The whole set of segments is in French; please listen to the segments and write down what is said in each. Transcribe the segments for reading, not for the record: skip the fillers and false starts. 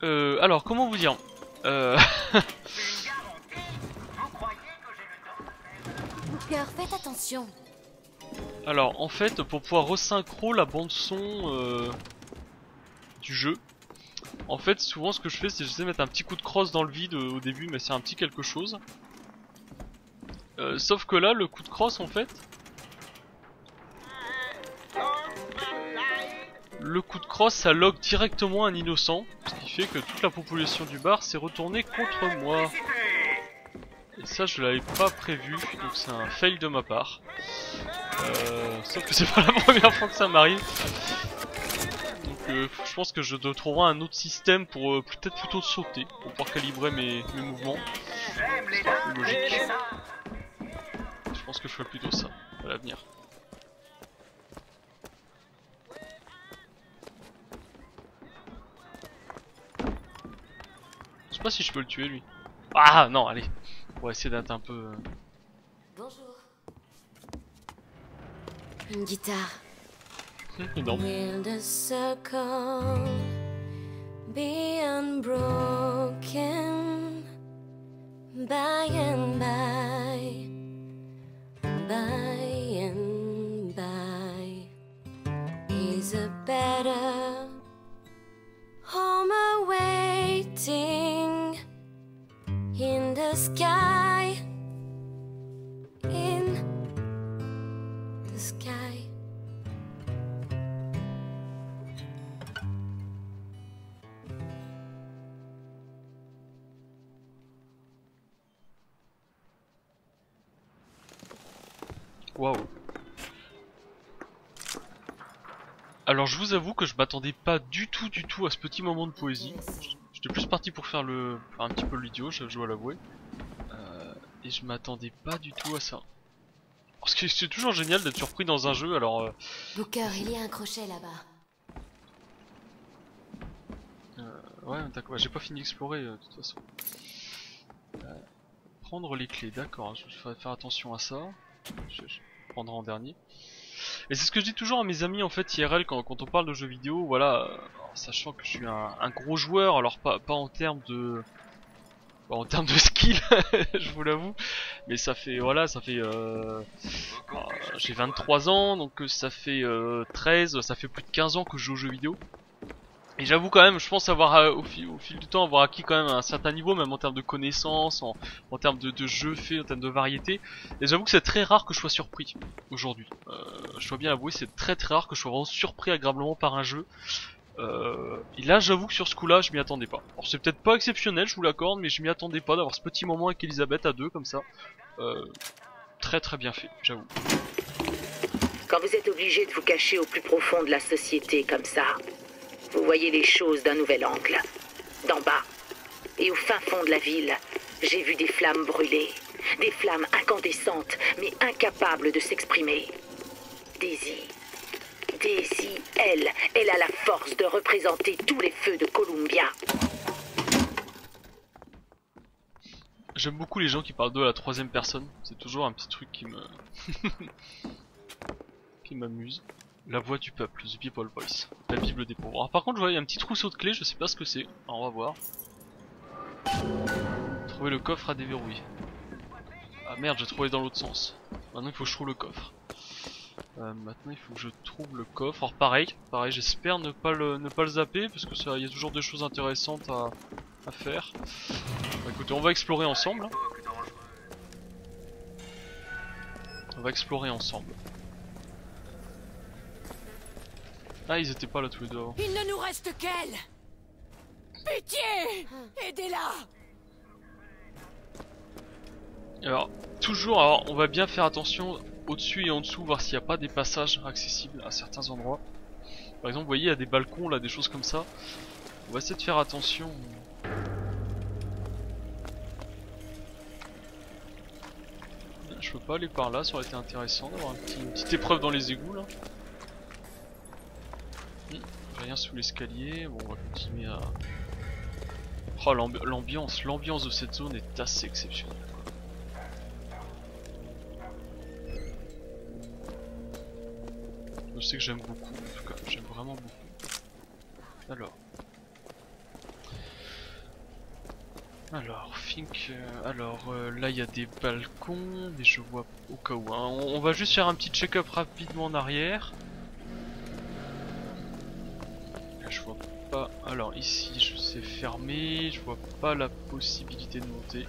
Alors comment vous dire euh... Cœur, faites attention. Alors en fait pour pouvoir resynchro la bande son du jeu, en fait souvent ce que je fais c'est j'essaie de mettre un petit coup de crosse dans le vide au début, mais c'est un petit quelque chose. Sauf que là le coup de crosse en fait, le coup de crosse ça log directement un innocent, ce qui fait que toute la population du bar s'est retournée contre moi. Et ça je l'avais pas prévu, donc c'est un fail de ma part. Sauf que c'est pas la première fois que ça m'arrive. Donc je pense que je dois trouver un autre système pour peut-être plutôt sauter, pour pouvoir calibrer mes mouvements. C'est plus logique. Je pense que je ferai plutôt ça à l'avenir. Je sais pas si je peux le tuer lui. Ah non, allez. On va essayer d'être un peu... Bonjour. Une guitare. énorme. Will the circle be unbroken by and by, by and by? Is a better home awaiting in the sky, in the sky. Waouh. Alors je vous avoue que je m'attendais pas du tout à ce petit moment de poésie. J'étais plus parti pour faire un petit peu l'idiot, je dois l'avouer. Et je m'attendais pas du tout à ça. Parce que c'est toujours génial d'être surpris dans un jeu, alors... Booker, il y a un crochet là-bas. ouais, d'accord, j'ai pas fini d'explorer de toute façon. Prendre les clés, d'accord, je vais faire attention à ça. Je prendrai en dernier. Et c'est ce que je dis toujours à mes amis en fait IRL quand on parle de jeux vidéo, voilà, sachant que je suis un gros joueur, alors pas en termes de... en termes de skill, je vous l'avoue, mais ça fait, voilà, ça fait... j'ai 23 ans, donc ça fait 13, ça fait plus de 15 ans que je joue aux jeux vidéo. Et j'avoue quand même, je pense avoir au fil du temps avoir acquis quand même un certain niveau, même en termes de connaissances, en termes de jeux faits, en termes de variété. Et j'avoue que c'est très rare que je sois surpris aujourd'hui. Je dois bien l'avouer, c'est très rare que je sois vraiment surpris agréablement par un jeu. Et là j'avoue que sur ce coup là je m'y attendais pas. Alors c'est peut-être pas exceptionnel, je vous l'accorde, mais je m'y attendais pas d'avoir ce petit moment avec Elisabeth à deux comme ça. Très bien fait, j'avoue. Quand vous êtes obligé de vous cacher au plus profond de la société comme ça, vous voyez les choses d'un nouvel angle. D'en bas et au fin fond de la ville, j'ai vu des flammes brûler. Des flammes incandescentes, mais incapables de s'exprimer. Daisy, elle a la force de représenter tous les feux de Columbia. J'aime beaucoup les gens qui parlent d'eux à la troisième personne. C'est toujours un petit truc qui me... qui m'amuse. La voix du peuple, The People Voice, la Bible des pauvres. Alors par contre je vois il y a un petit trousseau de clés, je sais pas ce que c'est. Alors on va voir. Trouver le coffre à déverrouiller. Ah merde, j'ai trouvé dans l'autre sens. Maintenant il faut que je trouve le coffre. Maintenant il faut que je trouve le coffre. Alors pareil, j'espère ne pas le zapper parce que ça, il y a toujours des choses intéressantes à faire. Bah, écoutez, on va explorer ensemble. On va explorer ensemble. Ah, ils étaient pas là tous les deux avant. Il ne nous reste qu'elle. Pitié, aidez-la. Alors, toujours, alors, on va bien faire attention au-dessus et en dessous, voir s'il n'y a pas des passages accessibles à certains endroits. Par exemple, vous voyez, il y a des balcons là, des choses comme ça. On va essayer de faire attention. Je peux pas aller par là, ça aurait été intéressant d'avoir une petite épreuve dans les égouts là. Rien sous l'escalier, bon on va continuer à... Oh l'ambiance de cette zone est assez exceptionnelle. Je sais que j'aime beaucoup, en tout cas, j'aime vraiment beaucoup. Alors... Alors, Fink, là il y a des balcons, mais je vois au cas où. Hein. On va juste faire un petit check-up rapidement en arrière. Là, je vois pas. Alors ici, c'est fermé, je vois pas la possibilité de monter.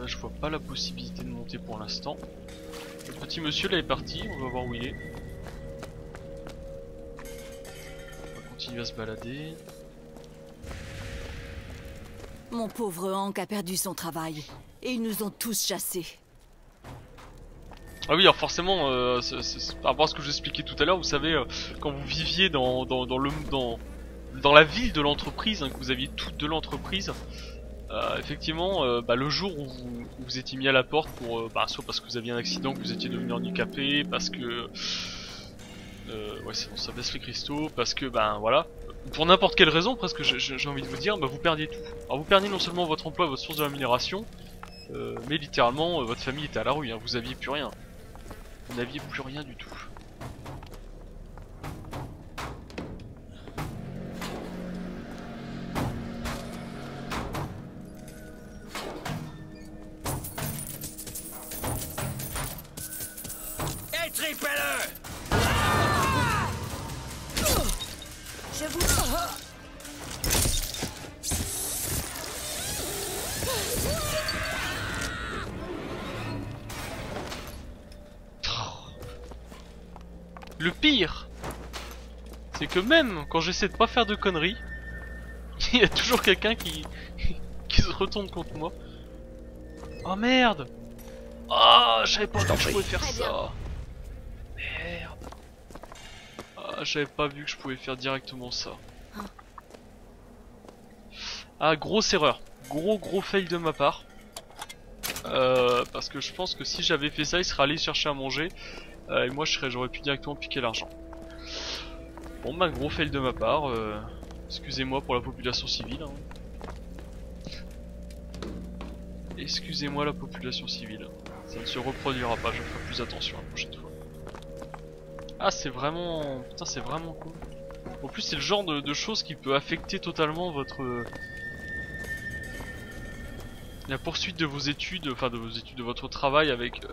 Je vois pas la possibilité de monter pour l'instant. Le petit monsieur là est parti, on va voir où il est. On va continuer à se balader. Mon pauvre Hank a perdu son travail. Et ils nous ont tous chassés. Ah oui, alors forcément, par rapport à ce que j'expliquais tout à l'heure, vous savez, quand vous viviez dans la ville de l'entreprise, hein, que vous aviez tout de l'entreprise, effectivement, le jour où vous étiez mis à la porte pour, soit parce que vous aviez un accident, que vous étiez devenu handicapé, parce que, ouais, sinon ça baisse les cristaux, parce que, voilà, pour n'importe quelle raison, presque, j'ai envie de vous dire, vous perdiez tout. Alors vous perdiez non seulement votre emploi, votre source de rémunération, mais littéralement, votre famille était à la rue, hein, vous aviez plus rien. Vous n'aviez plus rien du tout. Étripez-le! Je vous... Le pire, c'est que même quand j'essaie de pas faire de conneries, il y a toujours quelqu'un qui se retourne contre moi. Oh merde! Ah, je savais pas que je pouvais faire ça. Merde. Ah, j'avais pas vu que je pouvais faire directement ça. Ah, grosse erreur. Gros fail de ma part. Parce que je pense que si j'avais fait ça, il serait allé chercher à manger. Et moi j'aurais pu directement piquer l'argent. Bon gros fail de ma part, excusez-moi pour la population civile. Hein. Excusez-moi la population civile. Ça ne se reproduira pas, je ferai plus attention la prochaine fois. Ah c'est vraiment... Putain c'est vraiment cool. En plus c'est le genre de choses qui peut affecter totalement votre... la poursuite de vos études, de votre travail avec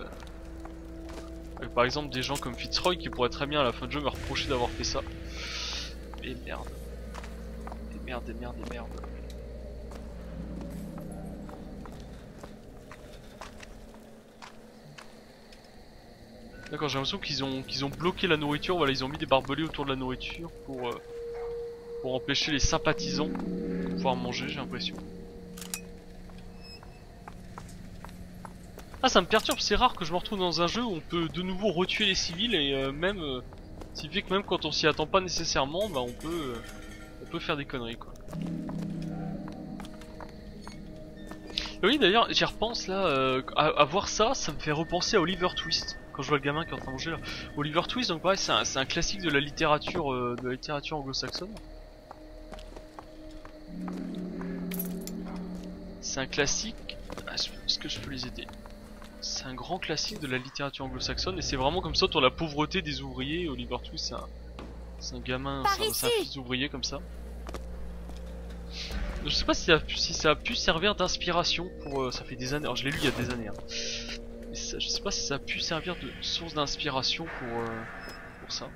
par exemple des gens comme Fitzroy qui pourraient très bien à la fin de jeu me reprocher d'avoir fait ça. Et merde. Et merde. D'accord, j'ai l'impression qu'ils ont bloqué la nourriture, voilà, ils ont mis des barbelés autour de la nourriture pour empêcher les sympathisants de pouvoir manger, j'ai l'impression. Ah ça me perturbe, c'est rare que je me retrouve dans un jeu où on peut de nouveau retuer les civils et même ce qui fait que même quand on s'y attend pas nécessairement, on peut faire des conneries quoi. Et oui d'ailleurs j'y repense là, à voir ça, ça me fait repenser à Oliver Twist. Quand je vois le gamin qui est en train de manger là. Oliver Twist donc pareil c'est un classique de la littérature anglo-saxonne. C'est un classique, est-ce que je peux les aider? C'est un grand classique de la littérature anglo-saxonne et c'est vraiment comme ça autour de la pauvreté des ouvriers. Oliver Twist c'est un gamin, c'est un fils d'ouvrier comme ça. Je sais pas si ça a pu servir d'inspiration pour... ça fait des années, alors je l'ai lu il y a des années. Hein. Mais ça, je sais pas si ça a pu servir de source d'inspiration pour ça.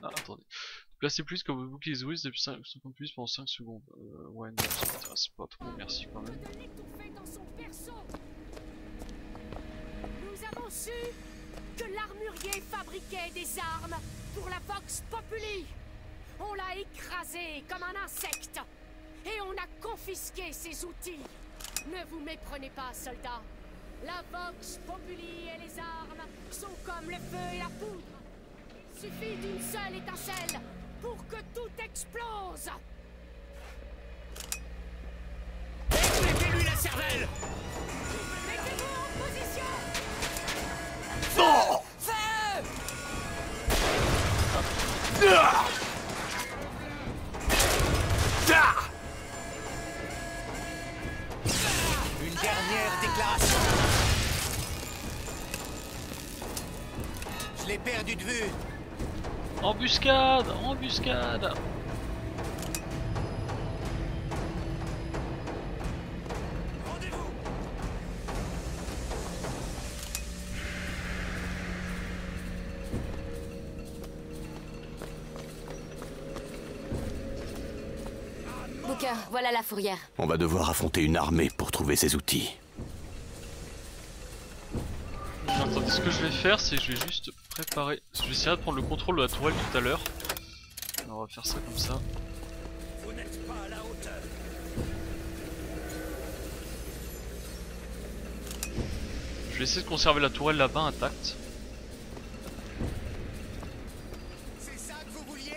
Ah attendez. Placez plus quand vous bouclez les ouïes depuis 50 plus pendant 5 secondes. Ouais, non, ça m'intéresse pas trop, merci quand même. Nous avons su que l'armurier fabriquait des armes pour la Vox Populi. On l'a écrasé comme un insecte et on a confisqué ses outils. Ne vous méprenez pas, soldats. La Vox Populi et les armes sont comme le feu et la poudre. Il suffit d'une seule étincelle pour que tout explose. Éclatez-lui la cervelle! Mettez-vous en position. Non! Feu! Une dernière déclaration. perdu de vue. Embuscade! Embuscade! Rendez-vous. Booker, voilà la fourrière. On va devoir affronter une armée pour trouver ces outils. Attendez, ce que je vais faire, c'est que je vais juste préparer. Je vais essayer de prendre le contrôle de la tourelle tout à l'heure. On va faire ça comme ça. Vous n'êtes pas à la hauteur. Je vais essayer de conserver la tourelle là-bas intacte. C'est ça que vous vouliez?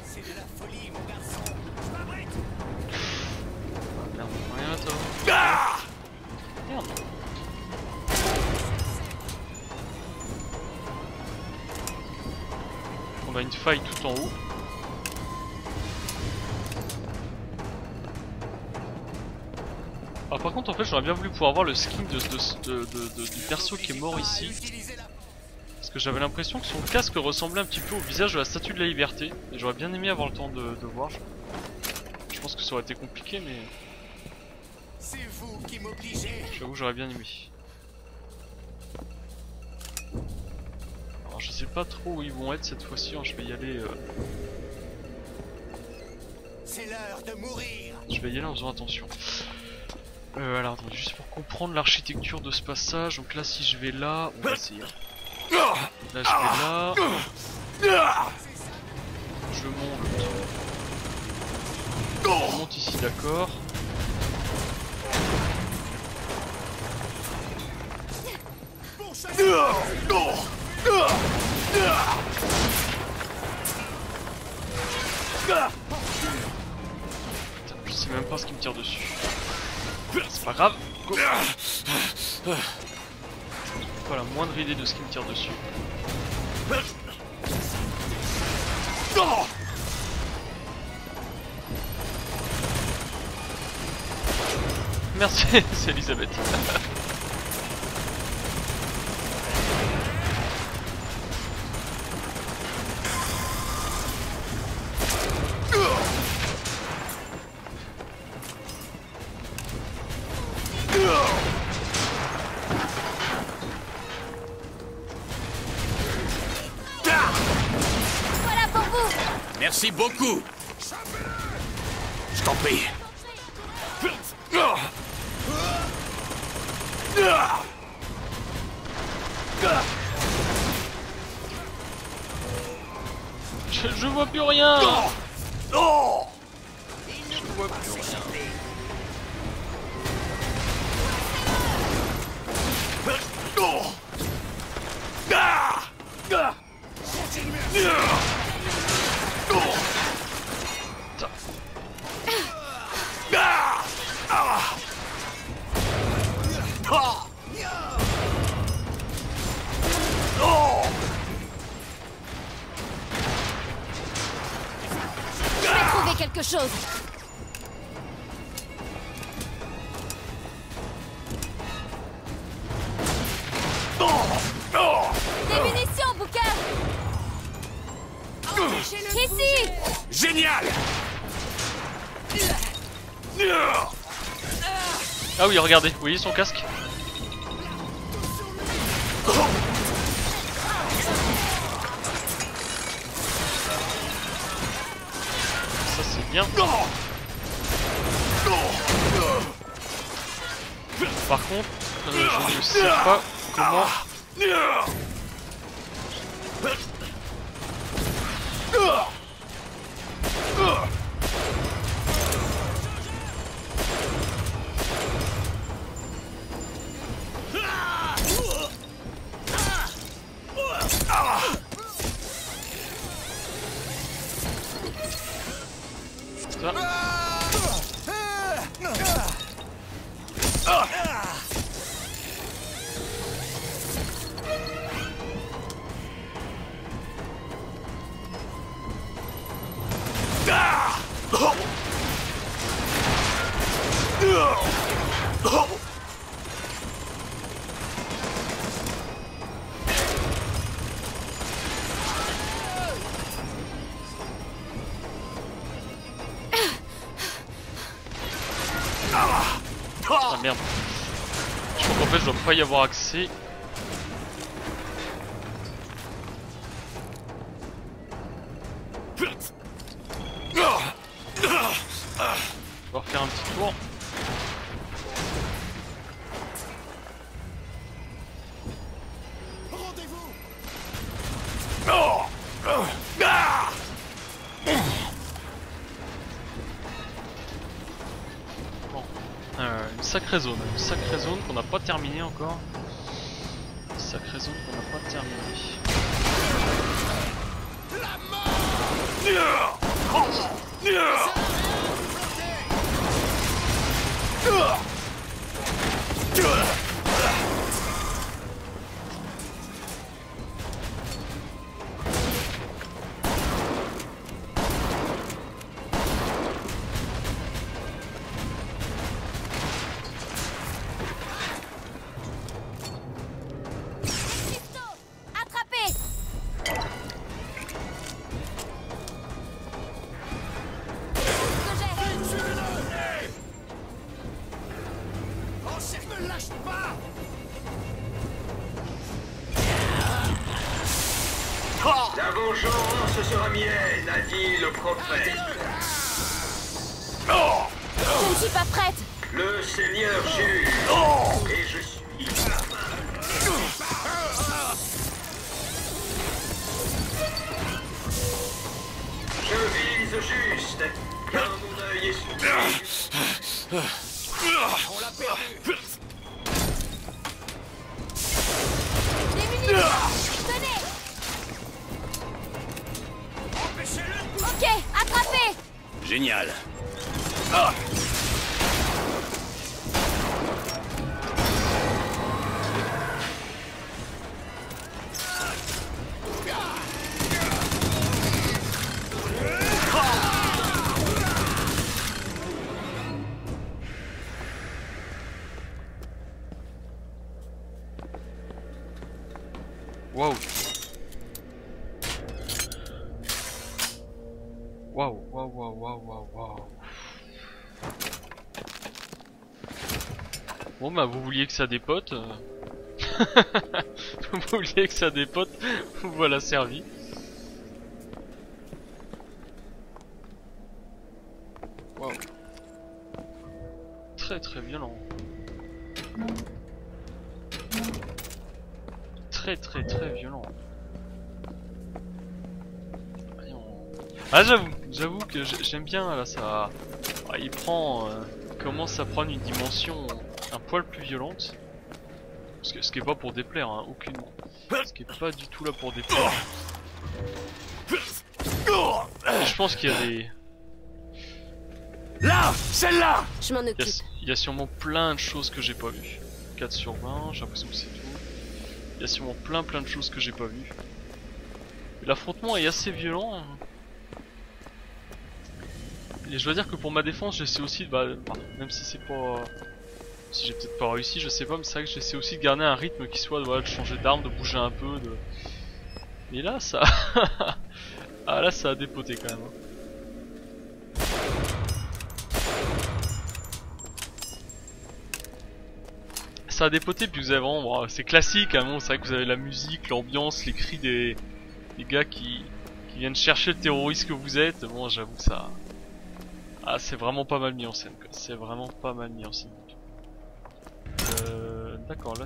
C'est de la folie, mon garçon. Je m'abrite. Ah, merde, rien là toi. Merde. On a une faille tout en haut. Alors par contre en fait j'aurais bien voulu pouvoir voir le skin du perso qui est mort ici. Utilisez la... Parce que j'avais l'impression que son casque ressemblait un petit peu au visage de la Statue de la Liberté. Et j'aurais bien aimé avoir le temps de voir. Je pense que ça aurait été compliqué mais C'est vous qui m'obligez. j'avoue j'aurais bien aimé. Alors je sais pas trop où ils vont être cette fois-ci, hein. Je vais y aller C'est l'heure de mourir. je vais y aller en faisant attention. Alors attendez, juste pour comprendre l'architecture de ce passage, donc là si je vais là, on va essayer. Là je vais là. Je monte. Je monte ici, d'accord. Putain, je sais même pas ce qui me tire dessus. C'est pas grave. Go. Pas la moindre idée de ce qui me tire dessus. Merci, c'est Elisabeth. Voilà pour vous. Merci beaucoup. Je t'en prie. Je vois plus rien. Je vois plus rien. Je vais trouver quelque chose. Des munitions, Booker. Ici. Génial. Ah oui, regardez, vous voyez son casque? Ça c'est bien. Par contre, je ne sais pas comment... fait je dois pas y avoir accès. On va refaire un petit tour. Une sacrée zone qu'on n'a pas terminée encore. Une sacrée zone qu'on n'a pas terminée. La vengeance sera mienne, a dit le prophète. Je ne suis pas prête. Le Seigneur juge, et je suis la Je vise juste, car mon œil est sur On l'a perdu. Tenez. Empêchez-le. Ok, attrapez. Génial. Waouh. Waouh, waouh, waouh, waouh, waouh, waouh. Bon bah vous vouliez que ça dépote. Vous vouliez que ça dépote, vous voilà servi. Waouh. Très très violent. Très très très violent. Ah j'avoue que j'aime bien là ça. Ah, il prend, il commence à prendre une dimension un poil plus violente. Ce qui est pas pour déplaire, hein, aucunement. Ce qui est pas du tout là pour déplaire. Et je pense qu'il y a des. Là, celle-là. Je m'en occupe. Il y a sûrement plein de choses que j'ai pas vues. 4 sur 20, j'ai l'impression que c'est tout. Il y a sûrement plein de choses que j'ai pas vues. L'affrontement est assez violent. Et je dois dire que pour ma défense, j'essaie aussi de... même si c'est pas... Si j'ai peut-être pas réussi, je sais pas, mais c'est vrai que j'essaie aussi de garder un rythme qui soit de changer d'arme, de bouger un peu, de... Mais là, ça... ah là, ça a dépoté quand même. Ça a dépoté, puis vous avez vraiment... Bon, c'est classique, hein, bon, c'est vrai que vous avez la musique, l'ambiance, les cris des gars qui viennent chercher le terroriste que vous êtes. Bon, j'avoue que ça... Ah, c'est vraiment pas mal mis en scène, quoi. C'est vraiment pas mal mis en scène. D'accord, là...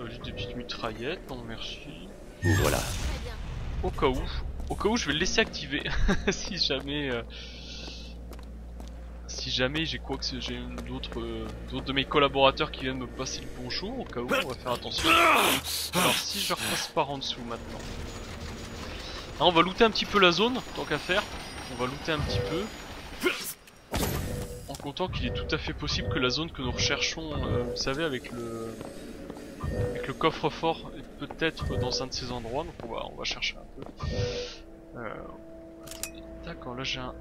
juste des petites mitraillettes, non merci. Voilà. Au cas où je vais le laisser activer. Si jamais... Si jamais j'ai quoi que j'ai d'autres de mes collaborateurs qui viennent me passer le bonjour, au cas où, on va faire attention. Alors si je repasse par en dessous maintenant. Alors, on va looter un petit peu la zone, tant qu'à faire. On va looter un petit peu. En comptant qu'il est tout à fait possible que la zone que nous recherchons, vous savez, avec le coffre-fort, est peut-être dans un de ces endroits. Donc on va chercher un peu. D'accord, là j'ai un...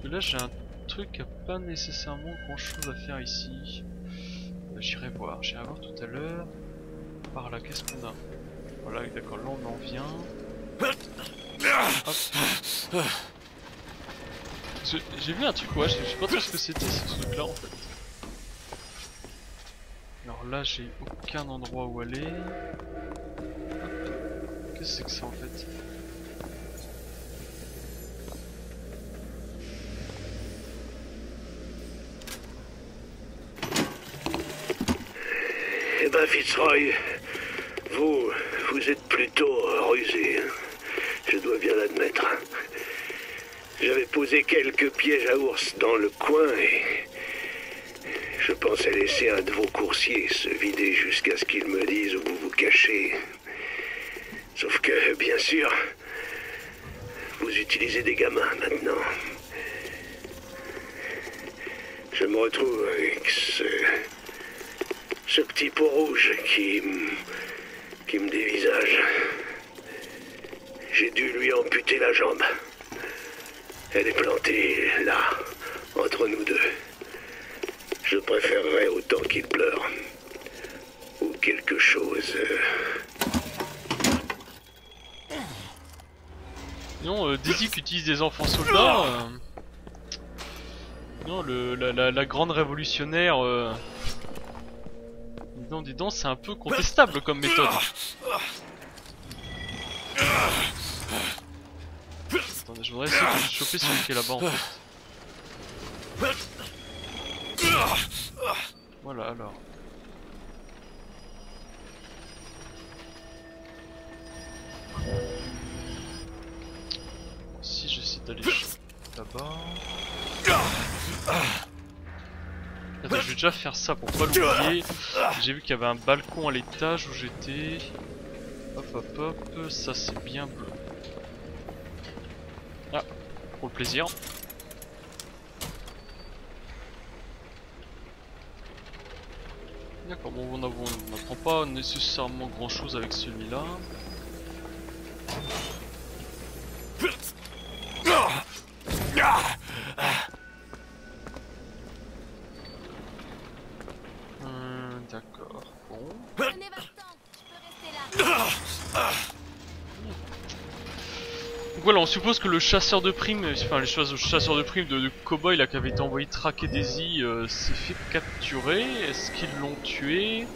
Là j'ai un truc qui a pas nécessairement grand chose à faire ici. J'irai voir tout à l'heure. Par là, qu'est-ce qu'on a? Voilà, d'accord, là on en vient. Hop. J'ai vu un truc, ouais, je sais pas trop ce que c'était ce truc là en fait. Alors là j'ai aucun endroit où aller. Qu'est-ce que c'est que ça en fait? Eh ben Fitzroy, vous êtes plutôt rusé, hein. Je dois bien l'admettre. J'avais posé quelques pièges à ours dans le coin et je pensais laisser un de vos coursiers se vider jusqu'à ce qu'ils me disent où vous vous cachez. Sauf que, bien sûr, vous utilisez des gamins maintenant. Je me retrouve avec ce petit pot rouge qui me dévisage. J'ai dû lui amputer la jambe. Elle est plantée là, entre nous deux. Je préférerais autant qu'il pleure. Ou quelque chose. Non, Daisy qui utilise des enfants soldats. Non, la grande révolutionnaire. Dis donc, c'est un peu contestable comme méthode. Attendez, je voudrais essayer de choper celui qui est là-bas en fait. Voilà alors. Si j'essaie d'aller là-bas. Attends, je vais déjà faire ça pour pas l'oublier. J'ai vu qu'il y avait un balcon à l'étage où j'étais. Hop hop hop, ça c'est bien bleu. Ah, pour le plaisir. D'accord, bon on n'apprend pas nécessairement grand chose avec celui-là. D'accord, bon. Prenez votre temps, je peux rester là. Donc voilà, on suppose que le chasseur de primes, enfin les chasseurs de primes de cow-boy là qui avait été envoyé traquer Daisy s'est fait capturer. Est-ce qu'ils l'ont tué?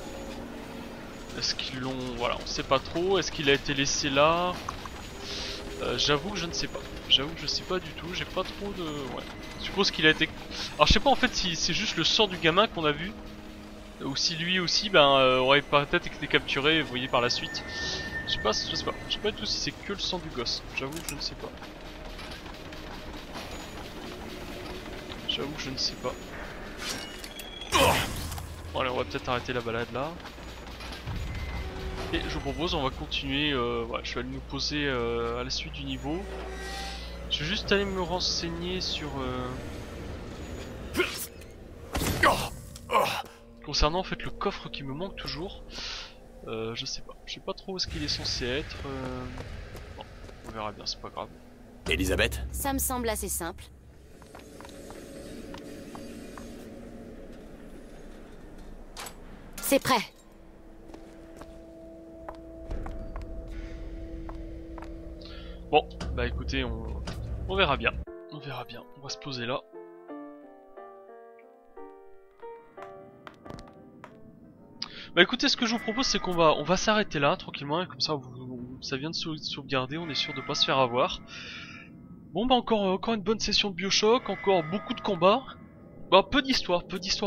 Est-ce qu'ils l'ont... Voilà, on sait pas trop. Est-ce qu'il a été laissé là? J'avoue que je ne sais pas. J'avoue que je sais pas du tout, j'ai pas trop de... Ouais. Je suppose qu'il a été... Alors je sais pas en fait si c'est juste le sort du gamin qu'on a vu. Ou si lui aussi aurait peut-être été capturé, vous voyez par la suite. Je sais pas du tout si c'est que le sang du gosse. J'avoue que je ne sais pas. J'avoue que je ne sais pas. Bon allez, on va peut-être arrêter la balade là. Et je vous propose, on va continuer. Ouais, je vais aller nous poser à la suite du niveau. Je vais juste aller me renseigner sur... Concernant en fait le coffre qui me manque toujours. Je sais pas trop où est-ce qu'il est censé être. Bon, on verra bien, c'est pas grave. Elisabeth? Ça me semble assez simple. C'est prêt. Bon, bah écoutez, on verra bien. On verra bien. On va se poser là. Bah écoutez, ce que je vous propose, c'est qu'on va s'arrêter là tranquillement, et comme ça, ça vient de sauvegarder, on est sûr de pas se faire avoir. Bon bah encore une bonne session de Bioshock, encore beaucoup de combats. Bah peu d'histoire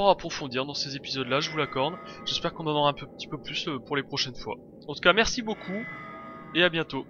à approfondir dans ces épisodes-là, je vous l'accorde. J'espère qu'on en aura un petit peu plus pour les prochaines fois. En tout cas, merci beaucoup et à bientôt.